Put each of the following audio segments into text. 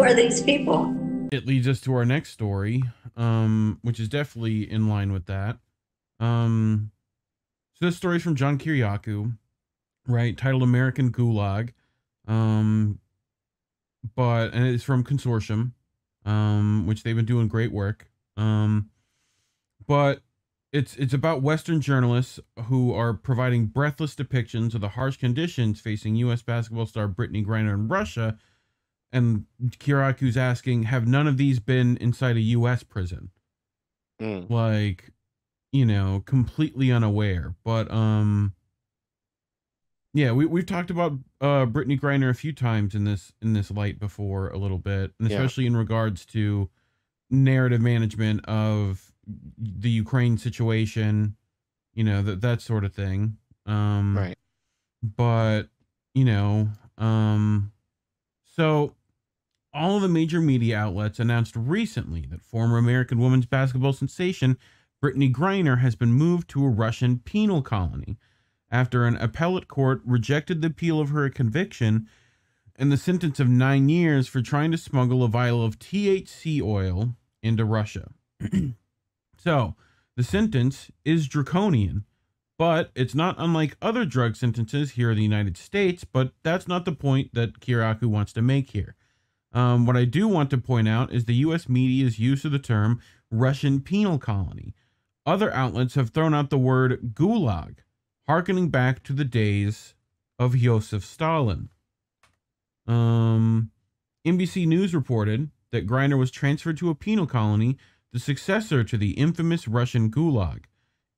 are these people? It leads us to our next story, which is definitely in line with that. So this story is from John KIRIAKOU, right? Titled American Gulag. Um, and it's from Consortium, which they've been doing great work. But it's about Western journalists who are providing breathless depictions of the harsh conditions facing U.S. basketball star Brittany Griner in Russia. And KIRIAKOU's asking, have none of these been inside a U.S. prison? Mm. Like, completely unaware. But yeah, we've talked about Brittany Griner a few times in this light before a little bit, and especially in regards to narrative management of the Ukraine situation, that sort of thing. Right. But so all of the major media outlets announced recently that former American women's basketball sensation Brittany Griner has been moved to a Russian penal colony after an appellate court rejected the appeal of her conviction and the sentence of 9 years for trying to smuggle a vial of THC oil into Russia. So, the sentence is draconian, but it's not unlike other drug sentences here in the United States, but that's not the point that KIRIAKOU wants to make here. What I do want to point out is the U.S. media's use of the term Russian penal colony. Other outlets have thrown out the word Gulag, hearkening back to the days of Joseph Stalin. NBC News reported that Griner was transferred to a penal colony, the successor to the infamous Russian Gulag.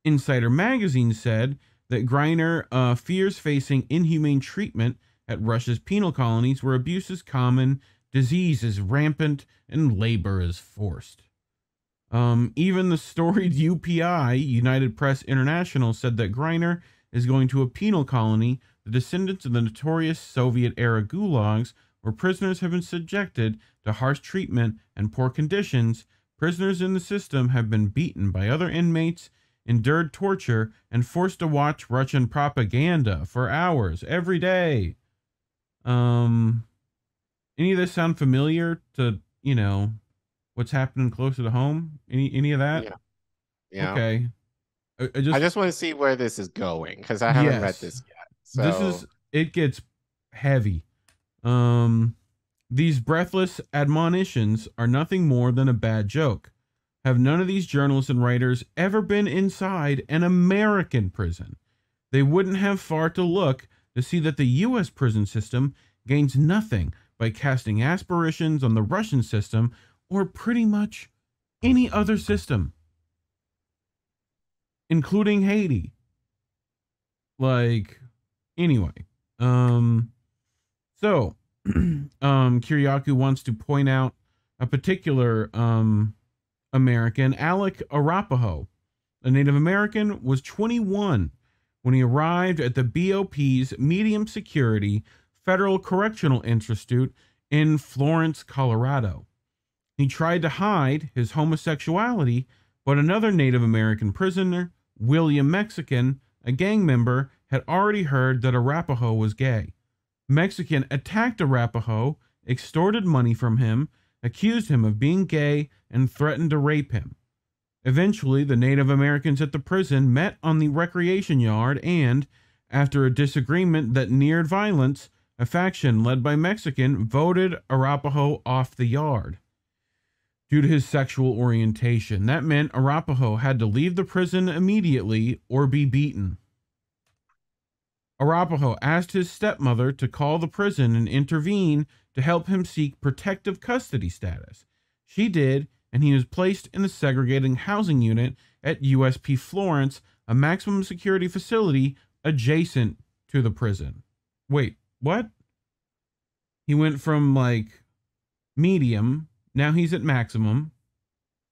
Insider Magazine said that Griner fears facing inhumane treatment at Russia's penal colonies where abuse is common, disease is rampant, and labor is forced. Even the storied UPI, United Press International, said that Griner is going to a penal colony, the descendants of the notorious Soviet-era gulags, where prisoners have been subjected to harsh treatment and poor conditions. Prisoners in the system have been beaten by other inmates, endured torture, and forced to watch Russian propaganda for hours every day. Any of this sound familiar to, what's happening closer to home? Any of that? Yeah. Yeah. Okay. I just want to see where this is going because I haven't read Yes. this yet. So It gets heavy. These breathless admonitions are nothing more than a bad joke. Have none of these journalists and writers ever been inside an American prison? They wouldn't have far to look to see that the U.S. prison system gains nothing by casting aspersions on the Russian system or pretty much any other system, including Haiti. Anyway, so KIRIAKOU wants to point out a particular American, Alec Arapaho, a Native American, was 21 when he arrived at the BOP's medium security Federal Correctional Institute in Florence, Colorado. He tried to hide his homosexuality, but another Native American prisoner, William Mexican, a gang member, had already heard that Arapaho was gay. Mexican attacked Arapaho, extorted money from him, accused him of being gay, and threatened to rape him. Eventually, the Native Americans at the prison met on the recreation yard and, after a disagreement that neared violence, a faction led by Mexican voted Arapaho off the yard due to his sexual orientation. That meant Arapaho had to leave the prison immediately or be beaten. Arapaho asked his stepmother to call the prison and intervene to help him seek protective custody status. She did, and he was placed in the segregating housing unit at USP Florence, a maximum security facility adjacent to the prison. Wait, what? He went from medium, now he's at maximum.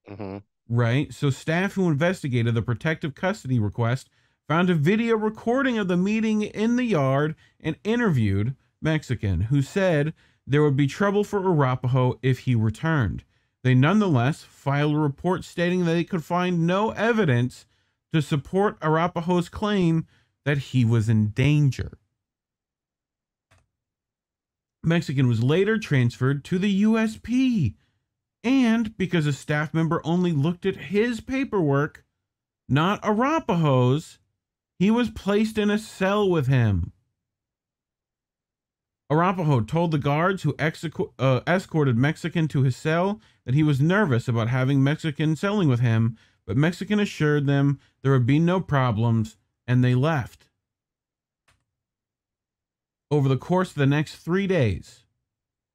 Mm-hmm. Right? So staff who investigated the protective custody request found a video recording of the meeting in the yard and interviewed Mexican, who said there would be trouble for Arapaho if he returned. They nonetheless filed a report stating that they could find no evidence to support Arapaho's claim that he was in danger. Mexican was later transferred to the USP. And because a staff member only looked at his paperwork, not Arapahoe's, he was placed in a cell with him. Arapahoe told the guards who escorted Mexican to his cell that he was nervous about having Mexican celling with him, but Mexican assured them there would be no problems, and they left. Over the course of the next 3 days,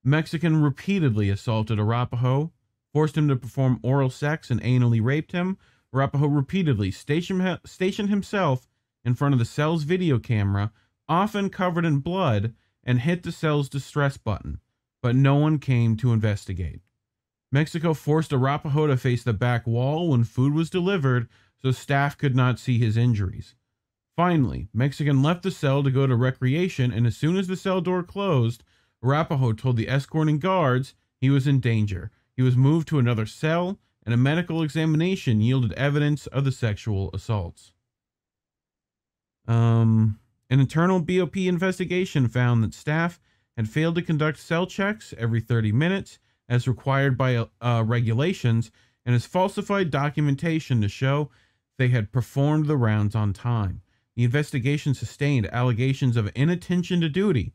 Mexican repeatedly assaulted Arapahoe, forced him to perform oral sex, and anally raped him. Arapahoe repeatedly stationed himself in front of the cell's video camera, often covered in blood, and hit the cell's distress button, but no one came to investigate. Mexico forced Arapahoe to face the back wall when food was delivered, so staff could not see his injuries. Finally, Mexican left the cell to go to recreation, and as soon as the cell door closed, Arapahoe told the escorting guards he was in danger. He was moved to another cell, and a medical examination yielded evidence of the sexual assaults. An internal BOP investigation found that staff had failed to conduct cell checks every 30 minutes, as required by regulations, and has falsified documentation to show they had performed the rounds on time. The investigation sustained allegations of inattention to duty,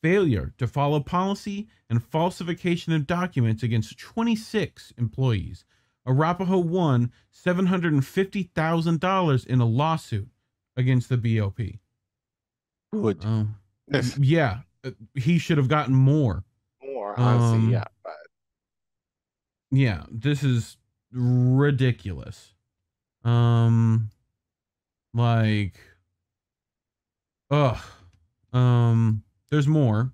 failure to follow policy, and falsification of documents against 26 employees. Arapahoe won $750,000 in a lawsuit against the BOP. Good. Yeah, he should have gotten more. More, honestly, yeah. But yeah, this is ridiculous. There's more.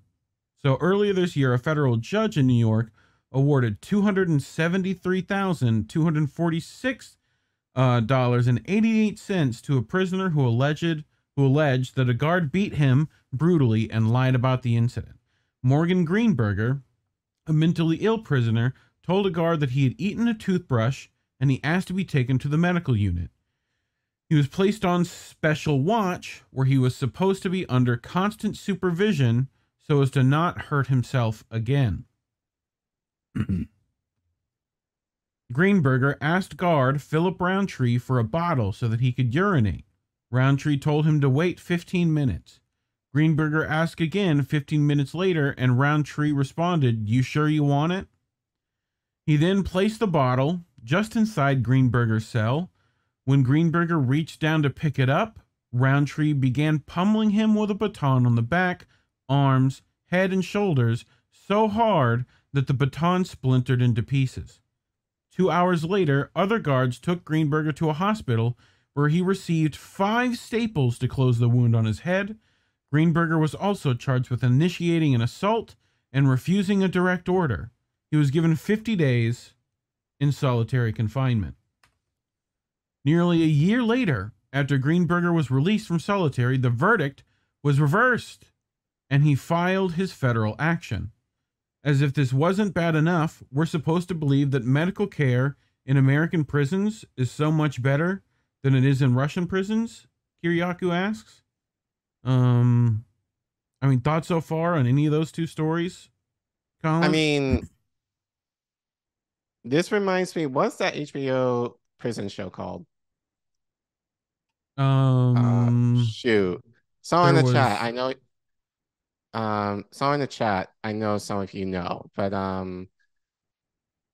So earlier this year, a federal judge in New York awarded $273,246.88 to a prisoner who alleged that a guard beat him brutally and lied about the incident. Morgan Greenberger, a mentally ill prisoner, told a guard that he had eaten a toothbrush, and he asked to be taken to the medical unit. He was placed on special watch, where he was supposed to be under constant supervision so as to not hurt himself again. Greenberger asked guard Philip Roundtree for a bottle so that he could urinate. Roundtree told him to wait 15 minutes. Greenberger asked again 15 minutes later, and Roundtree responded, "You sure you want it?" He then placed the bottle just inside Greenberger's cell. When Greenberger reached down to pick it up, Roundtree began pummeling him with a baton on the back, arms, head, and shoulders so hard that the baton splintered into pieces. 2 hours later, other guards took Greenberger to a hospital where he received 5 staples to close the wound on his head. Greenberger was also charged with initiating an assault and refusing a direct order. He was given 50 days in solitary confinement. Nearly a year later, after Greenberger was released from solitary, the verdict was reversed, and he filed his federal action. As if this wasn't bad enough, we're supposed to believe that medical care in American prisons is so much better than it is in Russian prisons? KIRIAKOU asks. Thoughts so far on any of those two stories, Collin? This reminds me, what's that HBO prison show called? Shoot. Someone in the chat, I know. Someone in the chat, I know some of you know, but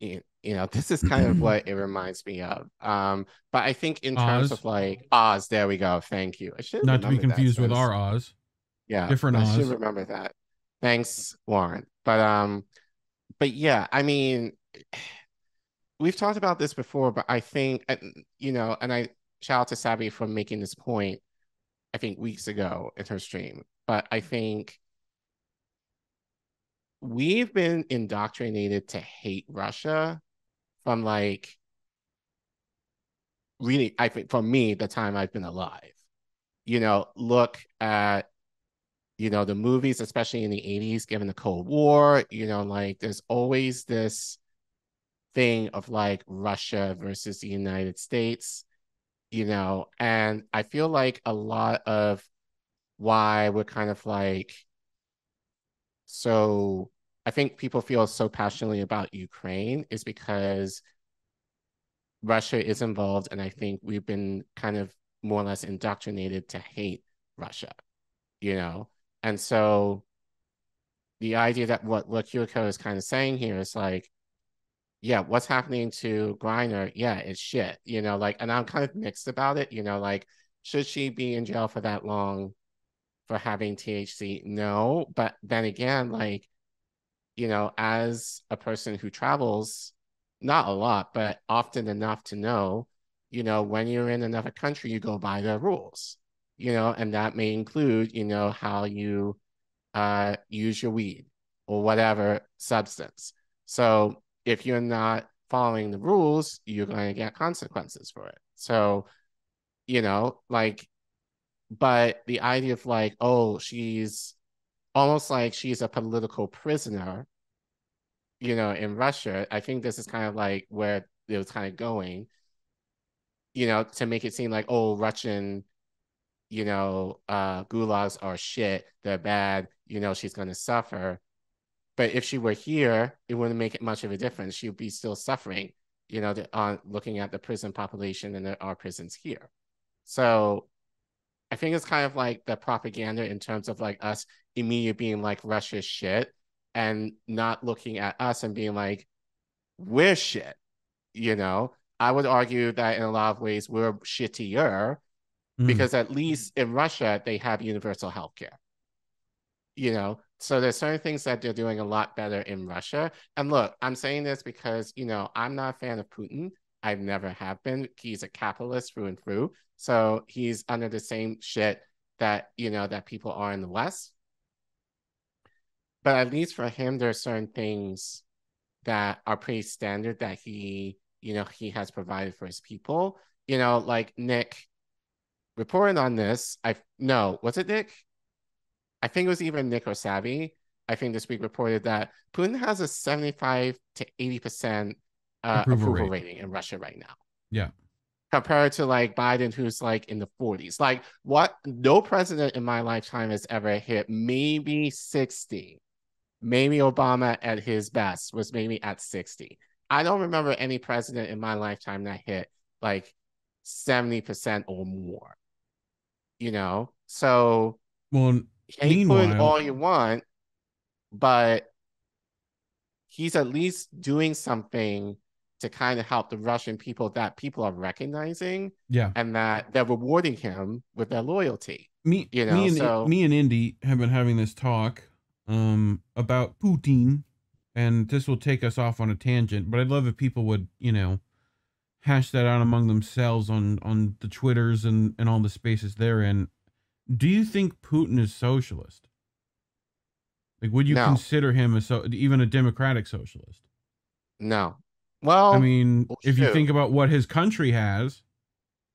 this is kind of what it reminds me of. But I think in terms of like Oz, there we go. Thank you. I should not to be confused with our Oz. Yeah, different Oz. I should remember that. Thanks, Warren. But yeah, we've talked about this before, but I think and I shout out to Sabby for making this point, I think weeks ago in her stream. But I think we've been indoctrinated to hate Russia from really, I think for me, the time I've been alive. Look at, the movies, especially in the 80s, given the Cold War, there's always this thing of Russia versus the United States, and I feel like a lot of why we're kind of so I think people feel so passionately about Ukraine is because Russia is involved, and I think we've been kind of more or less indoctrinated to hate Russia, you know? And so the idea that what KIRIAKOU is kind of saying here is like, yeah, what's happening to Griner? Yeah, it's shit, like, and I'm kind of mixed about it, like, should she be in jail for that long for having THC? No, but then again, like, as a person who travels, not a lot, but often enough to know, when you're in another country, you go by their rules, and that may include, how you use your weed or whatever substance. So if you're not following the rules, you're going to get consequences for it. So, like, but the idea of like, oh, she's almost like she's a political prisoner, in Russia, I think this is kind of like where it was kind of going, to make it seem like, oh, Russian, gulags are shit, they're bad, she's going to suffer. But if she were here, it wouldn't make it much of a difference. She would be still suffering, looking at the prison population, and there are prisons here. So I think it's kind of like the propaganda in terms of like us immediately being like Russia's shit and not looking at us and being like, we're shit, I would argue that in a lot of ways we're shittier because at least in Russia, they have universal healthcare, So there's certain things that they're doing a lot better in Russia. And look, I'm saying this because, I'm not a fan of Putin. I've never have been. He's a capitalist through and through. So he's under the same shit that, that people are in the West. But at least for him, there are certain things that are pretty standard that he has provided for his people. Like Nick reported on this. No, was it Nick? I think it was either Nick or Savvy. I think this week reported that Putin has a 75 to 80% approval rating in Russia right now. Yeah. Compared to like Biden, who's like in the 40s. Like what? No president in my lifetime has ever hit maybe 60. Maybe Obama at his best was maybe at 60. I don't remember any president in my lifetime that hit like 70% or more. So well, hate Putin all you want, but he's at least doing something to kind of help the Russian people that people are recognizing, and that they're rewarding him with their loyalty. Me and Indy have been having this talk about Putin, and this will take us off on a tangent, but I'd love if people would, hash that out among themselves on the Twitters and all the spaces they're in. Do you think Putin is socialist? Like, would you consider him even a democratic socialist? No. Well, I mean, if you think about what his country has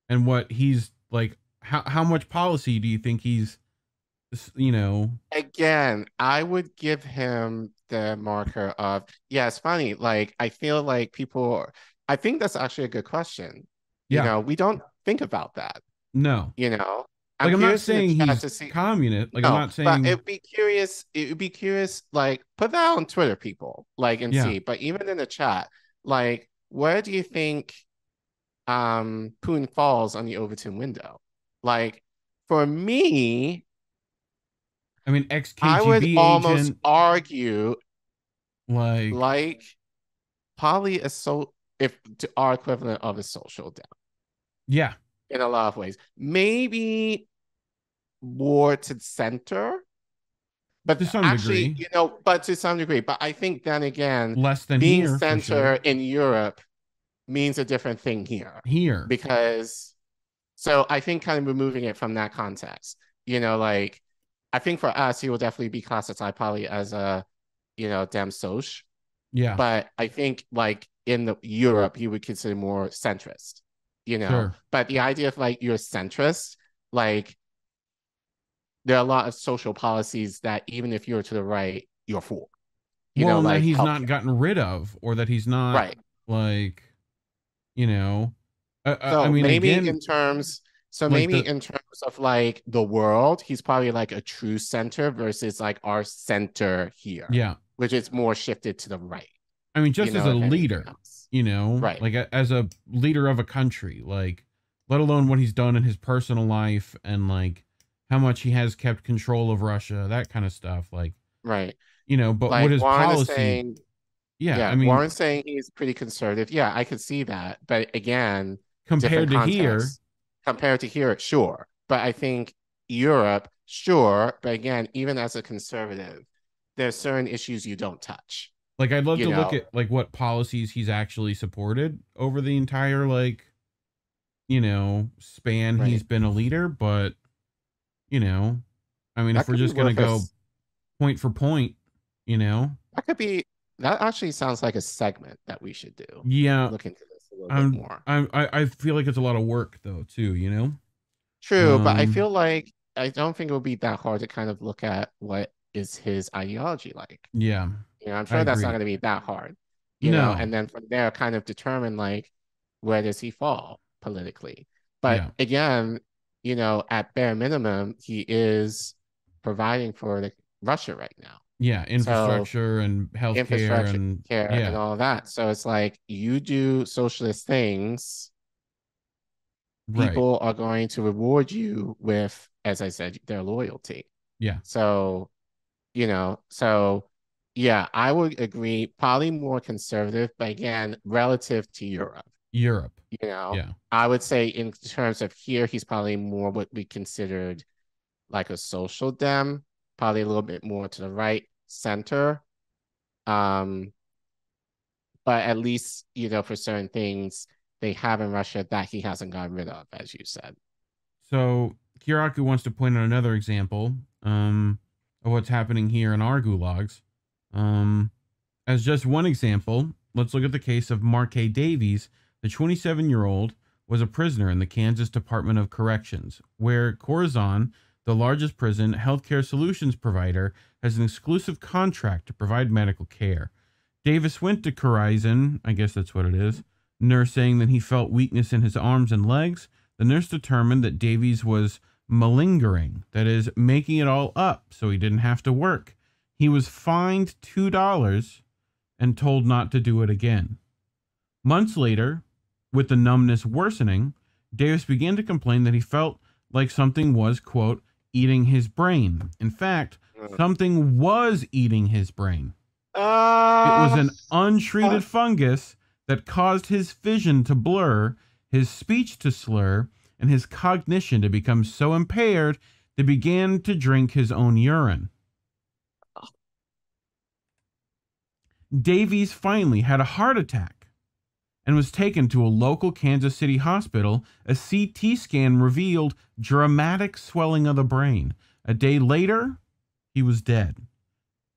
and what he's like, how much policy do you think he's, Again, I would give him the marker of, yeah, it's funny. Like, I feel like I think that's actually a good question. We don't think about that. No. I'm not saying he's communist. Like, no, I'm not saying. But it'd be curious, like, put that on Twitter, people, like, and see. But even in the chat, like, where do you think Putin falls on the Overton window? Like, for me, I mean, ex-KGB I would almost agent, argue, like probably if to our equivalent of a social debt. Yeah. In a lot of ways. Maybe more to center. But to some degree. But to some degree. But I think then again, less than being here, center in Europe means a different thing here. Because so I think kind of removing it from that context, like I think for us, he will definitely be classified probably as a, dem soch. Yeah. But I think like in Europe, he would consider more centrist, Sure. But the idea of like you're centrist, like there are a lot of social policies that even if you're to the right, you're for. Like that he's not gotten rid of, or that he's not right. Like, so I mean, maybe again, in terms, So Like maybe the in terms of like the world, he's probably like a true center versus like our center here, yeah. which is more shifted to the right, I mean, just as a if anything leader, else. you know, Right. like as a leader of a country, like let alone what he's done in his personal life and like how much he has kept control of Russia, that kind of stuff. Like, Right. you know, but what Like his Warren is policy, saying, yeah, yeah, I mean, Warren's saying he's pretty conservative. Yeah, I could see that. But again, different compared to here, contexts compared to here, sure. But I think Europe, sure. But again, even as a conservative, there's certain issues you don't touch, like I'd love you to look know? at like what policies he's actually supported over the entire like, you know, span he's Right. been a leader, but you know, I mean, if That we're could be just gonna worth go us. point for point, you know, That could be, that actually sounds like a segment that we should do. yeah, Look into this a little bit more. I feel like it's a lot of work though too, you know. True, but I feel like I don't think it would be that hard to kind of look at what is his ideology like. Yeah, I'm I sure that's not agree. going to be that hard, No, and then from there, kind of determine like where does he fall politically. But yeah, again, at bare minimum, he is providing for Russia right now. yeah, So infrastructure and healthcare infrastructure, and care, and yeah, all of that. So it's like you do socialist things, right, people are going to reward you with, as I said, their loyalty. yeah, So, so yeah, I would agree, probably more conservative, but again, relative to Europe, Europe, you know, yeah, I would say in terms of here, he's probably more what we considered like a social dem, probably a little bit more to the right center. Um, but at least, for certain things they have in Russia that he hasn't gotten rid of, as you said. So Kiraku wants to point out another example of what's happening here in our gulags. Um, as just one example, let's look at the case of Marque Davies. The 27-year-old was a prisoner in the Kansas Department of Corrections, where Corazon, the largest prison healthcare solutions provider, has an exclusive contract to provide medical care. Davis went to Corizon, I guess that's what it is, nurse saying that he felt weakness in his arms and legs. The nurse determined that Davies was malingering, that is, making it all up so he didn't have to work. He was fined $2 and told not to do it again. Months later, with the numbness worsening, Davis began to complain that he felt like something was, quote, eating his brain. In fact, something was eating his brain. It was Uh, an untreated fungus that caused his vision to blur, his speech to slur, and his cognition to become so impaired that he began to drink his own urine. Davies finally had a heart attack and was taken to a local Kansas City hospital. A CT scan revealed dramatic swelling of the brain. A day later, he was dead.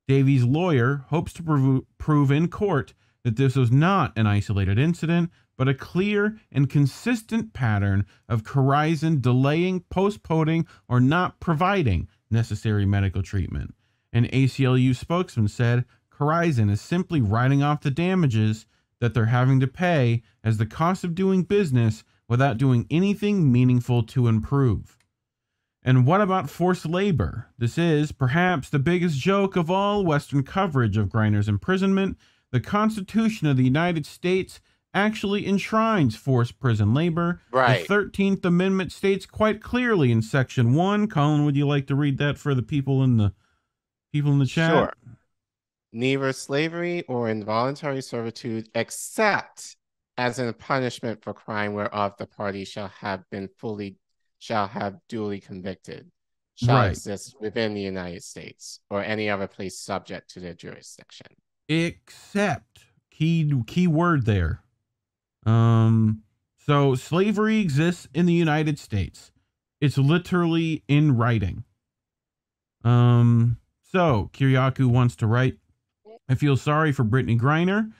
Davies' lawyer hopes to prove in court that this was not an isolated incident, but a clear and consistent pattern of Corizon delaying, postponing, or not providing necessary medical treatment. An ACLU spokesman said Corizon is simply writing off the damages that they're having to pay as the cost of doing business without doing anything meaningful to improve. And what about forced labor? This is perhaps the biggest joke of all Western coverage of Griner's imprisonment. The Constitution of the United States actually enshrines forced prison labor. The right. 13th Amendment states quite clearly in Section 1. Colin, would you like to read that for the people in the chat? Sure. Neither slavery or involuntary servitude, except as a punishment for crime whereof the party shall have duly convicted, shall Right. exist within the United States or any other place subject to their jurisdiction. Except key word there. So slavery exists in the United States. It's literally in writing. So KIRIAKOU wants to write, I feel sorry for Brittany Griner.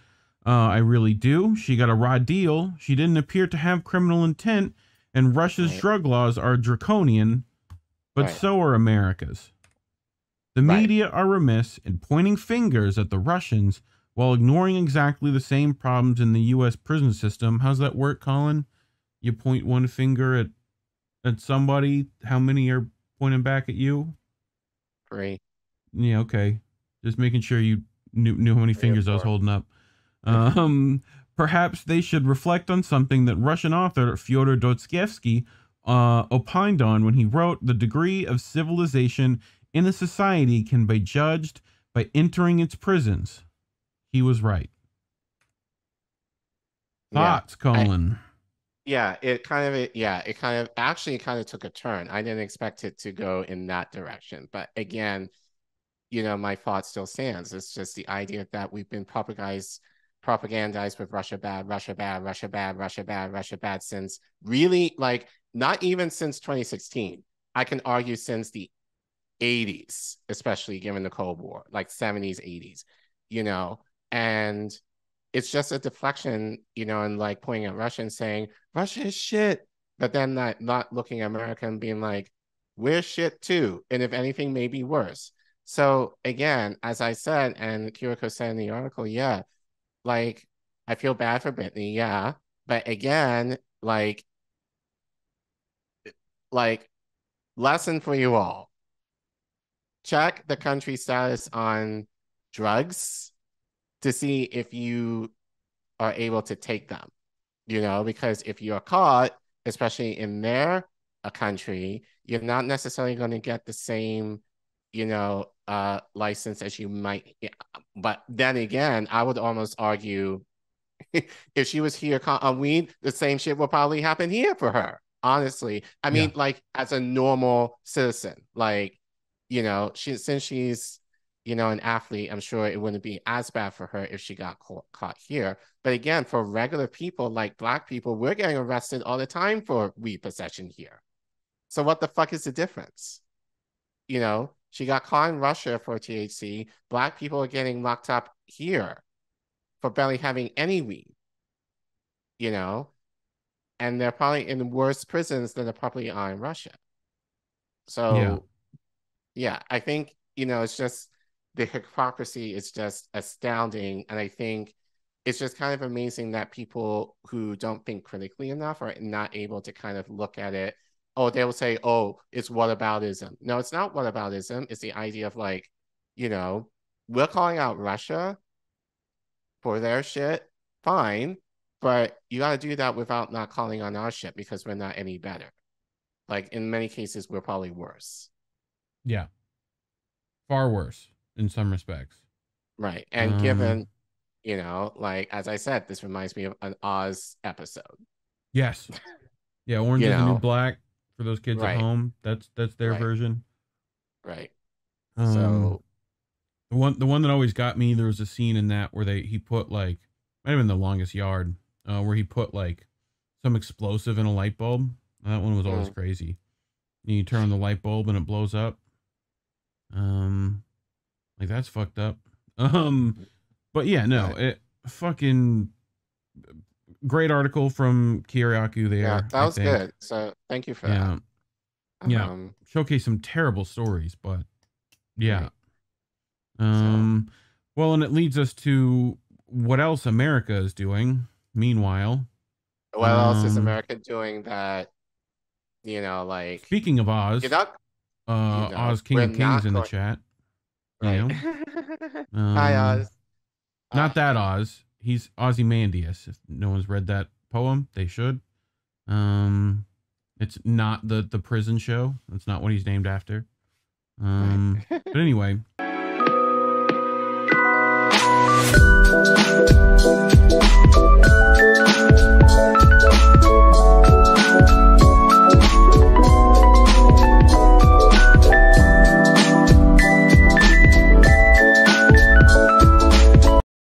I really do. She got a raw deal. She didn't appear to have criminal intent, and Russia's Right. drug laws are draconian, but Right. so are America's. The Right. media are remiss in pointing fingers at the Russians while ignoring exactly the same problems in the U.S. prison system. How's that work, Colin? You point one finger at at somebody. How many are pointing back at you? 3, Yeah, okay. Just making sure you knew how many 3 or fingers I was 4. holding up. Um, Perhaps they should reflect on something that Russian author Fyodor Dostoevsky opined on when he wrote, "The degree of civilization in a society can be judged by entering its prisons." He was right. Yeah. Thoughts, Colin? Yeah, it kind of actually kind of took a turn. I didn't expect it to go in that direction. But again, my thought still stands. It's just the idea that we've been propagandized with Russia bad, Russia bad, Russia bad, Russia bad, Russia bad since really like not even since 2016. I can argue since the 80s, especially given the Cold War, like 70s, 80s, and it's just a deflection, and like pointing at Russia and saying, Russia is shit. But then not looking at America and being like, we're shit too. And if anything, maybe worse. So again, as I said, and KIRIAKOU said in the article, yeah, like I feel bad for Brittany, yeah. But again, like lesson for you all. Check the country status on drugs to see if you are able to take them, because if you're caught, especially in their country, you're not necessarily going to get the same, license as you might. Yeah. But then again, I would almost argue if she was here on weed, the same shit will probably happen here for her. Honestly, I Yeah. mean, like as a normal citizen, like, since she's, an athlete, I'm sure it wouldn't be as bad for her if she got caught here. But again, for regular people like Black people, we're getting arrested all the time for weed possession here. So what the fuck is the difference? She got caught in Russia for THC. Black people are getting locked up here for barely having any weed, and they're probably in worse prisons than they probably are in Russia. Yeah. So, yeah, I think, it's just the hypocrisy is just astounding. And I think it's just kind of amazing that people who don't think critically enough are not able to kind of look at it. Oh, they will say, oh, it's whataboutism. No, it's not whataboutism. It's the idea of like, we're calling out Russia for their shit, fine, but you got to do that without not calling on our shit because we're not any better. Like in many cases, we're probably worse. Yeah. Far worse in some respects. Right. And given, like as I said, this reminds me of an Oz episode. Yes. Yeah, Orange is the New Black for those kids at right. home. That's their Right. version. Right. So the one that always got me, there was a scene in that where he put like, might have been The Longest Yard, where he put like some explosive in a light bulb. That one was always crazy. And you turn on the light bulb and it blows up. Like that's fucked up. But yeah, no, it fucking great article from KIRIAKOU there. Yeah, that was good. So thank you for that. Yeah. Showcase some terrible stories, but yeah. Right. Well, and it leads us to what else America is doing. Meanwhile, what else is America doing that, like speaking of Oz, Oz King of Kings in the chat. Right. Hi, Oz. Not that Oz. He's Ozymandias. If no one's read that poem, they should. It's not the prison show. That's not what he's named after. But anyway.